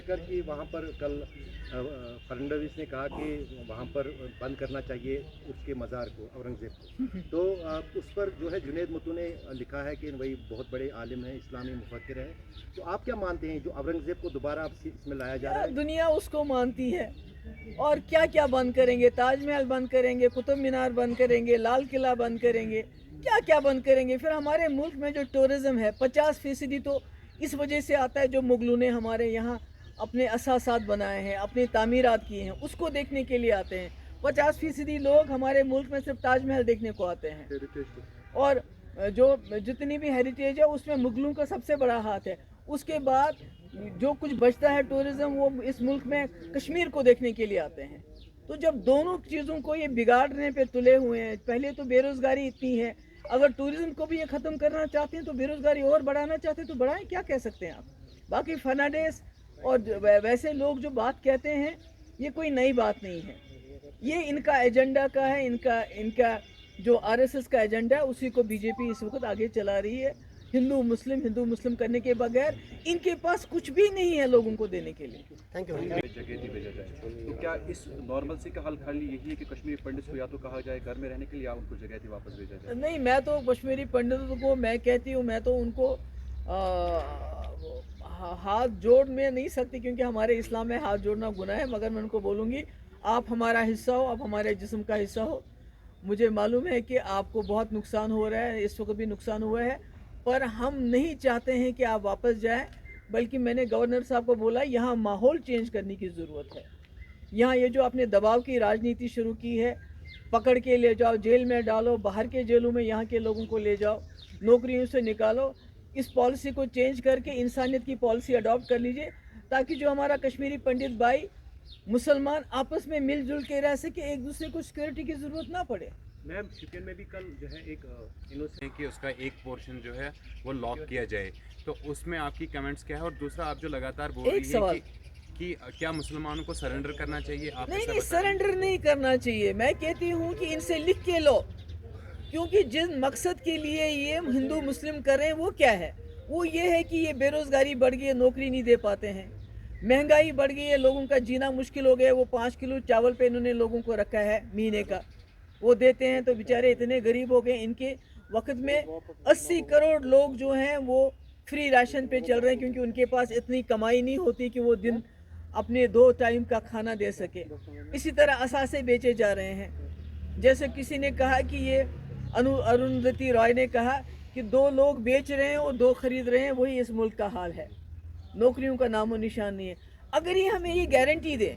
کر کہ وہاں پر کل فرنڈویس نے کہا کہ وہاں پر بند کرنا چاہیے اس کے مزار کو، اورنگزیب کو، تو اس پر جو ہے جنید متو نے لکھا ہے کہ وہی بہت بڑے عالم ہیں، اسلامی مفکر ہیں، تو آپ کیا مانتے ہیں جو اورنگزیب کو دوبارہ اب اس میں لایا جا رہا ہے؟ دنیا اس کو مانتی ہے، اور کیا کیا بند کریں گے؟ تاج محل بند کریں گے، قطب مینار بند کریں گے، لال قلعہ بند کریں گے، کیا کیا بند کریں گے؟ پھر ہمارے ملک میں جو ٹورزم ہے 50% تو اس وجہ سے آتا ہے جو مغلوں نے ہمارے یہاں اپنے اثاثات بنائے ہیں، اپنی تعمیرات کی ہیں، اس کو دیکھنے کے لیے آتے ہیں۔ 50% لوگ ہمارے ملک میں صرف تاج محل دیکھنے کو آتے ہیں، اور جو جتنی بھی ہیریٹیج ہے اس میں مغلوں کا سب سے بڑا ہاتھ ہے۔ اس کے بعد جو کچھ بچتا ہے ٹورزم، وہ اس ملک میں کشمیر کو دیکھنے کے لیے آتے ہیں۔ تو جب دونوں چیزوں کو یہ بگاڑنے پہ تلے ہوئے ہیں، پہلے تو بے روزگاری اتنی ہے، اگر ٹورزم کو بھی یہ ختم کرنا چاہتے ہیں تو بے روزگاری اور بڑھانا چاہتے ہیں تو بڑھائیں، کیا کہہ سکتے ہیں آپ؟ باقی فرنانڈیز اور ویسے لوگ جو بات کہتے ہیں یہ کوئی نئی بات نہیں ہے، یہ ان کا ایجنڈا کا ہے، ان کا جو RSS کا ایجنڈا ہے اسی کو BJP اس وقت آگے چلا رہی ہے۔ ہندو مسلم کرنے کے بغیر ان کے پاس کچھ بھی نہیں ہے لوگوں کو دینے کے لیے۔ جگہ بھیجا جائے تو کیا اس نارمل سی کا حل خالی یہی ہے کہ کشمیری پنڈت کو یا تو کہا جائے گھر میں رہنے کے لیے یا ان کو جگہ واپس بھیجا جائے؟ نہیں، میں تو کشمیری پنڈتوں کو میں کہتی ہوں، میں تو ان کو ہاتھ جوڑ میں نہیں سکتی، کیونکہ ہمارے اسلام میں ہاتھ جوڑنا گناہ ہے، مگر میں ان کو بولوں گی آپ ہمارا حصہ ہو، آپ ہمارے جسم کا حصہ ہو۔ مجھے معلوم ہے کہ آپ کو بہت نقصان ہو رہا ہے، اس وقت بھی نقصان ہوا ہے، پر ہم نہیں چاہتے ہیں کہ آپ واپس جائیں، بلکہ میں نے گورنر صاحب کو بولا یہاں ماحول چینج کرنے کی ضرورت ہے۔ یہاں یہ جو اپنے دباؤ کی راجنیتی شروع کی ہے، پکڑ کے لے جاؤ، جیل میں ڈالو، باہر کے جیلوں میں یہاں کے لوگوں کو لے جاؤ، نوکریوں سے نکالو، اس پالیسی کو چینج کر کے انسانیت کی پالیسی اڈاپٹ کر لیجئے، تاکہ جو ہمارا کشمیری پنڈت بھائی مسلمان آپس میں مل جل کے رہ سکے، ایک دوسرے کو سیکورٹی کی ضرورت نہ پڑے۔ میم شپین میں بھی کل جو ہے ایک کہ اس کا ایک پورشن جو ہے وہ لاک کیا جائے، تو اس میں آپ کی کمنٹس کیا ہے؟ اور دوسرا آپ جو لگاتار بول رہی ہیں کہ کیا مسلمانوں کو سرنڈر کرنا چاہیے؟ آپ نہیں، سرنڈر نہیں کرنا چاہیے، میں کہتی ہوں کہ ان سے لکھ کے لو، کیونکہ جس مقصد کے لیے یہ ہندو مسلم کر رہے ہیں وہ کیا ہے؟ وہ یہ ہے کہ یہ بے روزگاری بڑھ گئی ہے، نوکری نہیں دے پاتے ہیں، مہنگائی بڑھ گئی ہے، لوگوں کا جینا مشکل ہو گیا، وہ 5 کلو چاول پہ انہوں نے لوگوں کو رکھا ہے مہینے کا، وہ دیتے ہیں تو بیچارے اتنے غریب ہو گئے۔ ان کے وقت میں 80 کروڑ لوگ جو ہیں وہ فری راشن پہ چل رہے ہیں، کیونکہ ان کے پاس اتنی کمائی نہیں ہوتی کہ وہ دن اپنے 2 ٹائم کا کھانا دے سکے۔ اسی طرح اثاثے بیچے جا رہے ہیں، جیسے کسی نے کہا کہ یہ اروندھتی رائے نے کہا کہ 2 لوگ بیچ رہے ہیں اور 2 خرید رہے ہیں، وہی اس ملک کا حال ہے، نوکریوں کا نام و نشان نہیں ہے۔ اگر یہ ہمیں یہ گارنٹی دے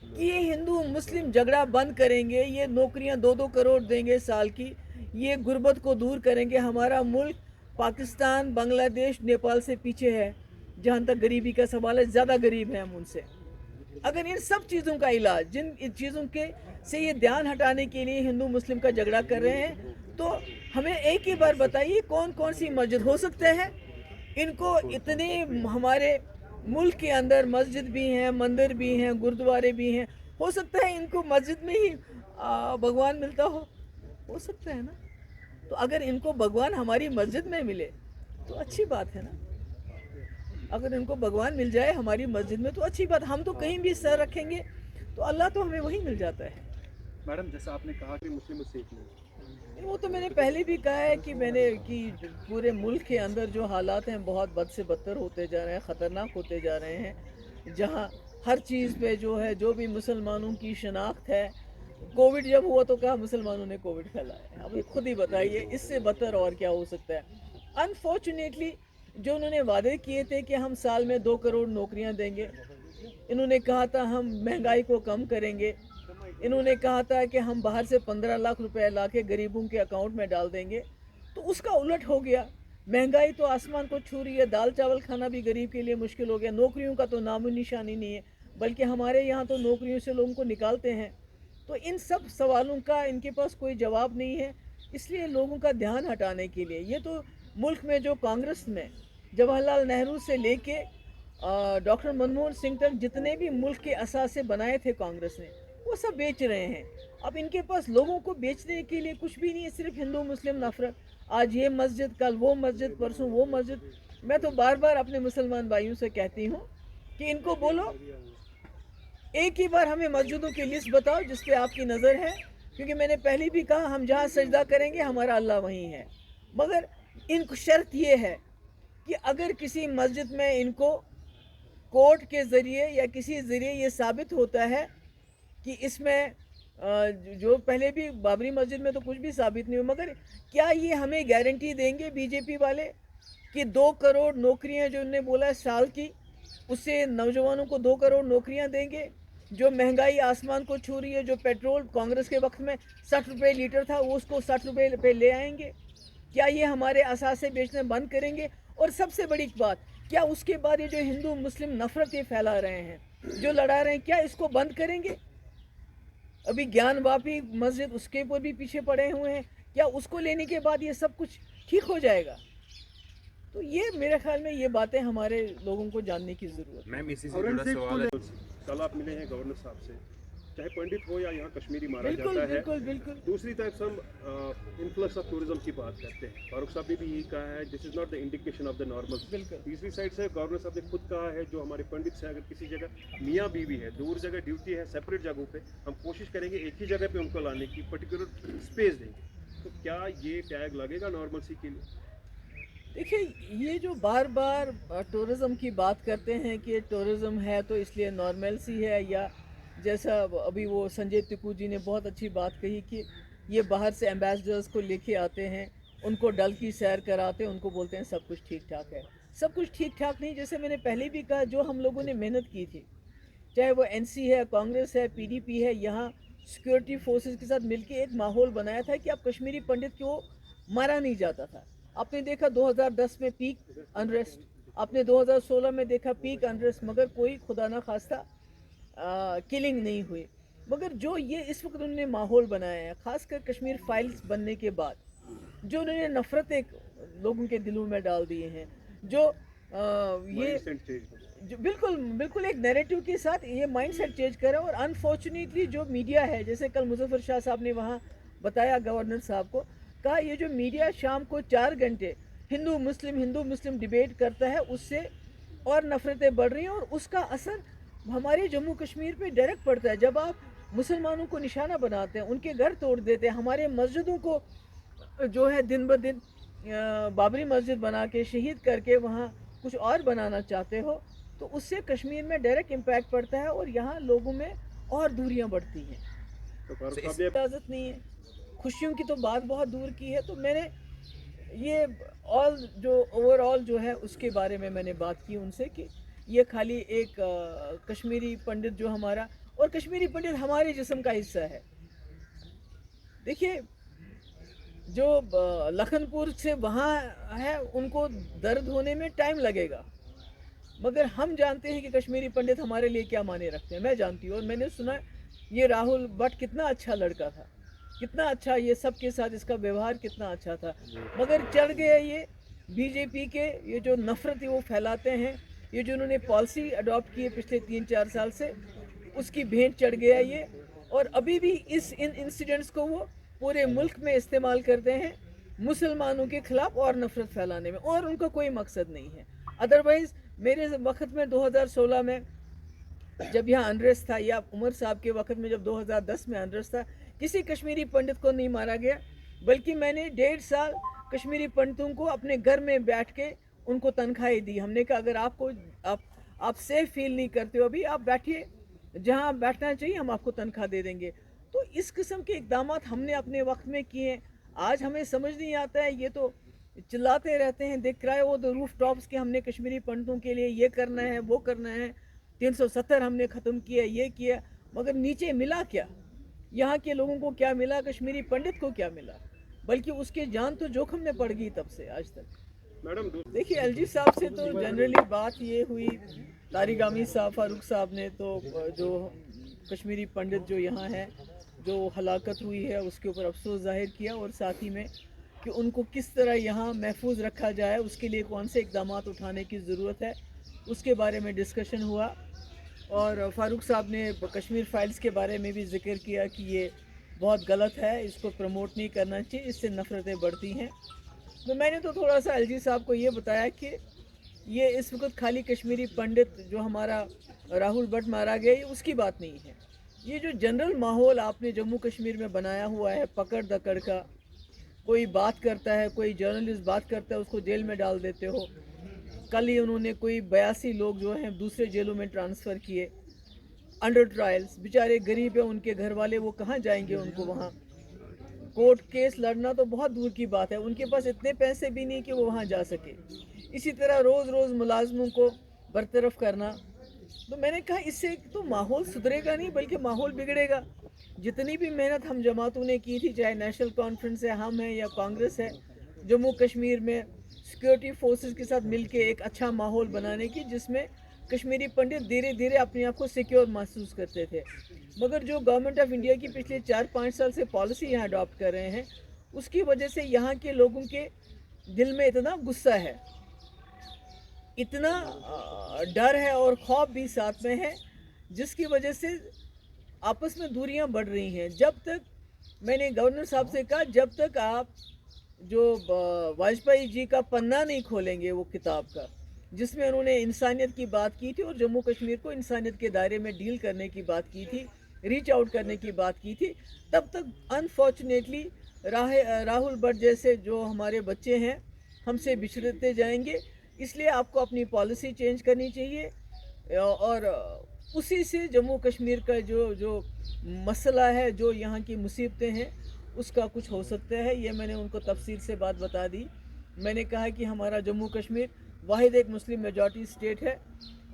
کہ یہ ہندو مسلم جھگڑا بند کریں گے، یہ نوکریاں 2 کروڑ دیں گے سال کی، یہ غربت کو دور کریں گے، ہمارا ملک پاکستان، بنگلہ دیش، نیپال سے پیچھے ہے جہاں تک غریبی کا سوال ہے، زیادہ غریب ہیں ہم ان سے۔ اگر ان سب چیزوں کا علاج، جن چیزوں کے سے یہ دھیان ہٹانے کے لیے ہندو مسلم کا جھگڑا کر رہے ہیں، تو ہمیں ایک ہی بار بتائیے کون کون سی مسجد ہو سکتے ہیں؟ ان کو اتنے ہمارے ملک کے اندر مسجد بھی ہیں، مندر بھی ہیں، گردوارے بھی ہیں، ہو سکتا ہے ان کو مسجد میں ہی بھگوان ملتا ہو سکتا ہے نا؟ تو اگر ان کو بھگوان ہماری مسجد میں ملے تو اچھی بات ہے نا؟ اگر ان کو بھگوان مل جائے ہماری مسجد میں تو اچھی بات، ہم تو کہیں بھی سر رکھیں گے تو اللہ تو ہمیں وہی مل جاتا ہے۔ میڈم جیسا آپ نے کہا کہ مسلم سیکھ لیں، وہ تو میں نے پہلے بھی کہا ہے کہ پورے ملک کے اندر جو حالات ہیں بہت بد سے بدتر ہوتے جا رہے ہیں، خطرناک ہوتے جا رہے ہیں، جہاں ہر چیز پہ جو ہے جو بھی مسلمانوں کی شناخت ہے، کووڈ جب ہوا تو کہا مسلمانوں نے کووڈ پھیلایا، اب خود ہی بتائیے اس سے بدتر اور کیا ہو سکتا ہے؟ انفارچونیٹلی جو انہوں نے وعدے کیے تھے کہ ہم سال میں 2 کروڑ نوکریاں دیں گے، انہوں نے کہا تھا ہم مہنگائی کو کم کریں گے، انہوں نے کہا تھا کہ ہم باہر سے 15 لاکھ روپے لا کے غریبوں کے اکاؤنٹ میں ڈال دیں گے، تو اس کا الٹ ہو گیا، مہنگائی تو آسمان کو چھو رہی ہے، دال چاول کھانا بھی غریب کے لیے مشکل ہو گیا، نوکریوں کا تو نام و نشانی نہیں ہے، بلکہ ہمارے یہاں تو نوکریوں سے لوگوں کو نکالتے ہیں۔ تو ان سب سوالوں کا ان کے پاس کوئی جواب نہیں ہے، اس لیے لوگوں کا دھیان ہٹانے کے لیے یہ تو ملک میں جو کانگریس میں جواہر لال نہرو سے لے کے ڈاکٹر منموہن سنگھ تک جتنے بھی ملک کے اثاثے بنائے تھے کانگریس نے، وہ سب بیچ رہے ہیں۔ اب ان کے پاس لوگوں کو بیچنے کے لیے کچھ بھی نہیں ہے، صرف ہندو مسلم نفرت، آج یہ مسجد، کل وہ مسجد، پرسوں وہ مسجد۔ میں تو بار بار اپنے مسلمان بھائیوں سے کہتی ہوں कि इनको बोलो एक ही बार हमें मस्जिदों की लिस्ट बताओ जिस पे आपकी नज़र है, क्योंकि मैंने पहले भी कहा हम जहाँ सजदा करेंगे हमारा अल्लाह वहीं है। मगर इनको शर्त ये है कि अगर किसी मस्जिद में इनको कोर्ट के ज़रिए या किसी ज़रिए ये साबित होता है कि इसमें जो पहले भी बाबरी मस्जिद में तो कुछ भी साबित नहीं हुआ, मगर क्या ये हमें गारंटी देंगे बीजेपी वाले कि 2 करोड़ नौकरियां जो उन्होंने बोला है साल की, उससे नौजवानों को 2 करोड़ नौकरियां देंगे? जो महंगाई आसमान को छू रही है, जो पेट्रोल कांग्रेस के वक्त में 60 रुपये लीटर था वो उसको 60 रुपये पे ले आएंगे? क्या ये हमारे असासे बेचने बंद करेंगे? और सबसे बड़ी बात, क्या उसके बाद ये जो हिंदू मुस्लिम नफरत ये फैला रहे हैं, जो लड़ा रहे हैं, क्या इसको बंद करेंगे? अभी ज्ञान वापी मस्जिद उसके ऊपर भी पीछे पड़े हुए हैं, क्या उसको लेने के बाद ये सब कुछ ठीक हो जाएगा? तो ये मेरे ख्याल में ये बातें हमारे लोगों को जानने की ज़रूरत है। मैम इसी से जुड़ा सवाल है। कल आप मिले हैं गवर्नर साहब से, चाहे पंडित हो या यहाँ कश्मीरी मारा बिल्कुल जाता है, बिल्कुल बिल्कुल दूसरी तरफ से हम इन्फ्लक्स ऑफ टूरिज्म की बात करते हैं। फारूक साहब ने भी यही कहा है, this is not the indication of the normal. बिल्कुल। तीसरी साइड से गवर्नर साहब ने खुद कहा है, जो हमारे पंडित से अगर किसी जगह मियाँ बीवी है, दूर जगह ड्यूटी है, सेपरेट जगहों पे, हम कोशिश करेंगे एक ही जगह पे उनको लाने की, पर्टिकुलर स्पेस देंगे। तो क्या ये टैग लगेगा नॉर्मलसी के लिए? देखिए, ये जो बार बार टूरिज़्म की बात करते हैं कि टूरिज़्म है तो इसलिए नॉर्मलसी है, या जैसा अभी वो संजय टिकू जी ने बहुत अच्छी बात कही कि ये बाहर से एम्बेसडर्स को लेके आते हैं, उनको डल की सैर कराते हैं, उनको बोलते हैं सब कुछ ठीक ठाक है। सब कुछ ठीक ठाक नहीं। जैसे मैंने पहले भी कहा, जो हम लोगों ने मेहनत की थी, चाहे वो एनसी है, कांग्रेस है, पीडीपी है, यहाँ सिक्योरिटी फोर्सेस के साथ मिलके एक माहौल बनाया था कि अब कश्मीरी पंडित को मारा नहीं जाता था। आपने देखा 2010 में पीक अनरेस्ट, आपने 2016 में देखा पीक अनरेस्ट, मगर कोई खुदा ना खास्ता किलिंग नहीं हुई। मगर जो ये इस वक्त उन्होंने माहौल बनाया है, ख़ासकर कश्मीर फाइल्स बनने के बाद, जो उन्होंने नफ़रतें लोगों के दिलों में डाल दिए हैं, जो जो बिल्कुल बिल्कुल एक नैरेटिव के साथ ये माइंडसेट चेंज करा। और अनफॉर्चुनेटली जो मीडिया है, जैसे कल मुजफ्फर शाह साहब ने वहाँ बताया गवर्नर साहब को, कहा ये जो मीडिया शाम को 4 घंटे हिंदू मुस्लिम डिबेट करता है, उससे और नफ़रतें बढ़ रही हैं और उसका असर हमारे जम्मू कश्मीर पे डायरेक्ट पड़ता है। जब आप मुसलमानों को निशाना बनाते हैं, उनके घर तोड़ देते हैं, हमारे मस्जिदों को जो है दिन ब दिन बाबरी मस्जिद बना के शहीद करके वहाँ कुछ और बनाना चाहते हो, तो उससे कश्मीर में डायरेक्ट इम्पैक्ट पड़ता है और यहाँ लोगों में और दूरियाँ बढ़ती हैं। तो फारूक साहब ने इजाज़त नहीं है, खुशियों की तो बात बहुत दूर की है। तो मैंने ये ओवरऑल जो है उसके बारे में मैंने बात की उनसे कि ये खाली एक कश्मीरी पंडित जो हमारा, और कश्मीरी पंडित हमारे जिस्म का हिस्सा है। देखिए, जो लखनपुर से वहाँ है उनको दर्द होने में टाइम लगेगा, मगर हम जानते हैं कि कश्मीरी पंडित हमारे लिए क्या माने रखते हैं। मैं जानती हूँ, और मैंने सुना ये राहुल भट्ट कितना अच्छा लड़का था, कितना अच्छा ये सब के साथ इसका व्यवहार कितना अच्छा था, मगर चढ़ गए ये बीजेपी के ये जो नफ़रत है वो फैलाते हैं। ये जो उन्होंने पॉलिसी अडॉप्ट की है पिछले 3-4 साल से, उसकी भेंट चढ़ गया ये, और अभी भी इन इंसिडेंट्स को वो पूरे मुल्क में इस्तेमाल करते हैं मुसलमानों के ख़िलाफ़ और नफ़रत फैलाने में, और उनका कोई मकसद नहीं है। अदरवाइज़ मेरे वक्त में 2016 में जब यहाँ अनरेस्ट था, या उमर साहब के वक्त में जब 2010 में अनरेस्ट था, किसी कश्मीरी पंडित को नहीं मारा गया, बल्कि मैंने 1.5 साल कश्मीरी पंडितों को अपने घर में बैठ के उनको तनख्वाहें दी। हमने कहा अगर आप सेफ फील नहीं करते हो अभी, आप बैठिए जहाँ बैठना चाहिए, हम आपको तनख्वाह दे देंगे। तो इस किस्म के इक़दाम हमने अपने वक्त में किए। आज हमें समझ नहीं आता है, ये तो चिल्लाते रहते हैं, दिख रहा है वो तो रूफ टॉप्स के हमने कश्मीरी पंडितों के लिए ये करना है वो करना है, 370 हमने ख़त्म किया, ये किया, मगर नीचे मिला क्या? यहाँ के लोगों को क्या मिला? कश्मीरी पंडित को क्या मिला? बल्कि उसकी जान तो जोखिम में पड़ गई तब से आज तक। मैडम देखिए, एलजी साहब से तो जनरली बात ये हुई, तारिक आमी साहब, फारूक साहब ने तो जो कश्मीरी पंडित जो यहाँ है, जो हलाकत हुई है उसके ऊपर अफसोस जाहिर किया, और साथ ही में कि उनको किस तरह यहाँ महफूज रखा जाए, उसके लिए कौन से इक़दाम उठाने की ज़रूरत है, उसके बारे में डिस्कशन हुआ। और फारूक साहब ने कश्मीर फाइल्स के बारे में भी ज़िक्र किया कि ये बहुत गलत है, इसको प्रमोट नहीं करना चाहिए, इससे नफ़रतें बढ़ती हैं। तो मैंने तो थोड़ा सा एलजी साहब को ये बताया कि ये इस वक्त खाली कश्मीरी पंडित जो हमारा राहुल भट्ट मारा गया ये उसकी बात नहीं है। ये जो जनरल माहौल आपने जम्मू कश्मीर में बनाया हुआ है पकड़ दकड़ का, कोई बात करता है, कोई जर्नलिस्ट बात करता है उसको जेल में डाल देते हो। कल ही उन्होंने कोई 82 लोग जो हैं दूसरे जेलों में ट्रांसफ़र किए अंडर ट्रायल्स। बेचारे गरीब है, उनके घर वाले वो कहाँ जाएंगे उनको वहाँ। कोर्ट केस लड़ना तो बहुत दूर की बात है, उनके पास इतने पैसे भी नहीं कि वो वहाँ जा सके। इसी तरह रोज़ रोज़ मुलाजमों को बरतरफ करना, तो मैंने कहा इससे तो माहौल सुधरेगा नहीं बल्कि माहौल बिगड़ेगा। जितनी भी मेहनत हम जमातों ने की थी, चाहे नेशनल कॉन्फ्रेंस है, हम हैं या कांग्रेस है, जम्मू कश्मीर में सिक्योरिटी फोर्सेस के साथ मिलके एक अच्छा माहौल बनाने की जिसमें कश्मीरी पंडित धीरे धीरे अपने आप को सिक्योर महसूस करते थे। मगर जो गवर्नमेंट ऑफ इंडिया की पिछले 4-5 साल से पॉलिसी यहाँ अडॉप्ट कर रहे हैं उसकी वजह से यहाँ के लोगों के दिल में इतना गुस्सा है, इतना डर है और खौफ भी साथ में है, जिसकी वजह से आपस में दूरियां बढ़ रही हैं। जब तक मैंने गवर्नर साहब से कहा जब तक आप जो वाजपेयी जी का पन्ना नहीं खोलेंगे वो किताब का जिसमें उन्होंने इंसानियत की बात की थी और जम्मू कश्मीर को इंसानियत के दायरे में डील करने की बात की थी, रीच आउट करने की बात की थी, तब तक अनफॉर्चुनेटली राहुल भट्ट जैसे जो हमारे बच्चे हैं हमसे बिछड़ते जाएंगे। इसलिए आपको अपनी पॉलिसी चेंज करनी चाहिए और उसी से जम्मू कश्मीर का जो मसला है, जो यहाँ की मुसीबतें हैं, उसका कुछ हो सकता है। ये मैंने उनको तफसील से बात बता दी। मैंने कहा कि हमारा जम्मू कश्मीर वाहिद एक मुस्लिम मेजॉरिटी स्टेट है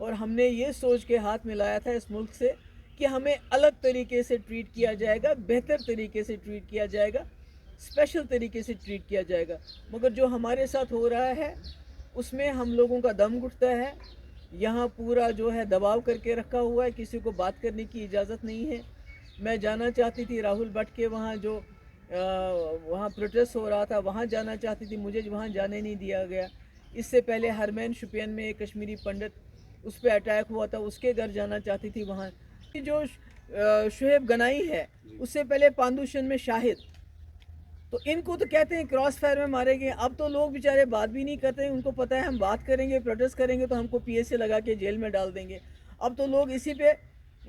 और हमने ये सोच के हाथ मिलाया था इस मुल्क से कि हमें अलग तरीके से ट्रीट किया जाएगा, बेहतर तरीके से ट्रीट किया जाएगा, स्पेशल तरीके से ट्रीट किया जाएगा। मगर जो हमारे साथ हो रहा है उसमें हम लोगों का दम घुटता है। यहाँ पूरा जो है दबाव करके रखा हुआ है, किसी को बात करने की इजाज़त नहीं है। मैं जाना चाहती थी राहुल भट्ट के वहाँ जो वहाँ प्रोटेस्ट हो रहा था वहाँ जाना चाहती थी, मुझे वहाँ जाने नहीं दिया गया। इससे पहले हरमैन शुपियन में एक कश्मीरी पंडित उस पर अटैक हुआ था, उसके घर जाना चाहती थी वहाँ। जो शुएब गनाई है उससे पहले पांदुशन में शाहिद, तो इनको तो कहते हैं क्रॉस फायर में मारे गए। अब तो लोग बेचारे बात भी नहीं करते हैं, उनको पता है हम बात करेंगे, प्रोटेस्ट करेंगे तो हमको PSA लगा के जेल में डाल देंगे। अब तो लोग इसी पे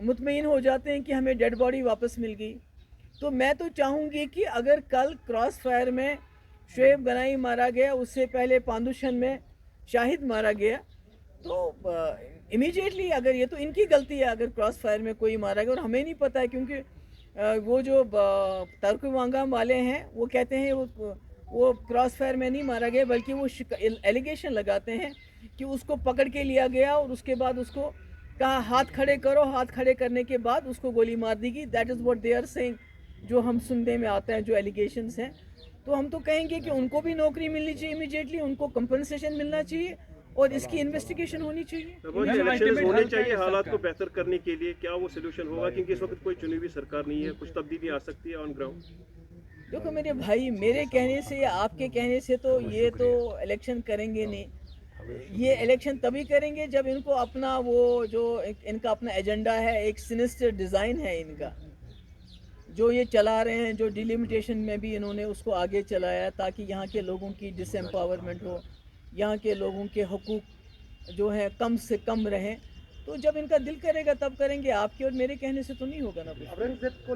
मुतमईन हो जाते हैं कि हमें डेड बॉडी वापस मिल गई। तो मैं तो चाहूँगी कि अगर कल क्रॉस फायर में शुएब गनाई मारा गया, उससे पहले पांदुशन में शाहिद मारा गया, तो इमीडिएटली अगर ये तो इनकी गलती है अगर क्रॉस फायर में कोई मारा गया और हमें नहीं पता है, क्योंकि वो जो तर्कवांगा वाले हैं वो कहते हैं वो क्रॉस फायर में नहीं मारा गया बल्कि वो एलिगेशन लगाते हैं कि उसको पकड़ के लिया गया और उसके बाद उसको कहा हाथ खड़े करो, हाथ खड़े करने के बाद उसको गोली मार दी गई। That is what they are saying, जो हम सुनने में आता है, जो एलिगेशंस हैं। तो हम तो कहेंगे कि उनको भी नौकरी मिलनी चाहिए इमीडिएटली, उनको कंपनसेशन मिलना चाहिए और इसकी इन्वेस्टिगेशन होनी चाहिए। इलेक्शन होने चाहिए हालात को बेहतर करने के लिए, क्या वो सोल्यूशन होगा? क्योंकि इस वक्त कोई चुनी हुई सरकार नहीं है, कुछ तब्दीली आ सकती है ऑन ग्राउंड। देखो मेरे भाई, मेरे कहने से या आपके कहने से तो ये तो इलेक्शन करेंगे नहीं। ये इलेक्शन तभी करेंगे जब इनको अपना वो जो इनका अपना एजेंडा है, एक सिनिस्टर डिज़ाइन है इनका जो ये चला रहे हैं, जो डिलिमिटेशन में भी इन्होंने उसको आगे चलाया ताकि यहाँ के लोगों की डिसएम्पावरमेंट हो, यहाँ के लोगों के हकूक़ जो हैं कम से कम रहें। तो जब इनका दिल करेगा तब करेंगे, आपके और मेरे कहने से तो नहीं होगा ना। औरंगजेब को